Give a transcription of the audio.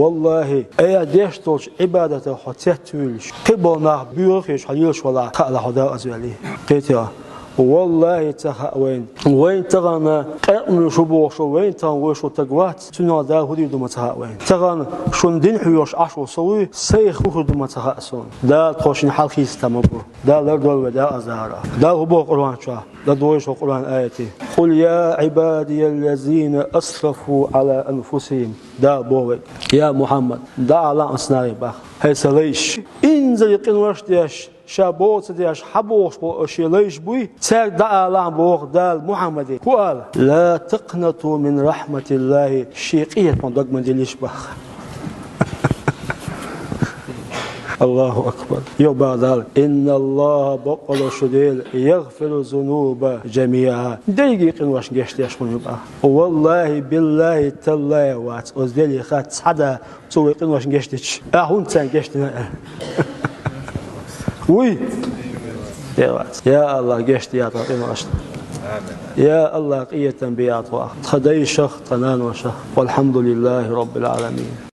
والله أي ديشتوش عبادة حتيتولش قبلنا بيوخيش حليلش ولا خلا حدا أزولي قيتها والله تخا وين تغنى قرن شبوش وين تنوش وتقوات تنادا هدي دوما تخا وين تغنى شون دين حيوش عشو صوي سيخ دوما تخا سون دا تخوشين حلقي استمبو دا لردول ودا أزهرا دا هو قرآن شاه دا دويش قرآن آياتي قل يا عبادي الذين أسرفوا على أنفسهم دا بوي يا محمد دا على أصناري باخ هيس ليش إنزل يقين ورشتياش شابوت دياش حبوش بوشيليش بوي تاك دا أعلام بوغ دال محمدي قال لا تقنطوا من رحمة الله شيقية من دوغ من ديليش باخ الله أكبر يوبا ذلك إن الله بقل شديل يغفر الذنوب جميعا دقيق واش جشت يشكون يبقى والله بالله تالله وات أزدلي خات حدا تويق واش جشتش أهون تان جشتنا وي يا الله جشت يا طاقم أشت يا الله قية بياط واحد خدي شخ طنان وشخ والحمد لله رب العالمين.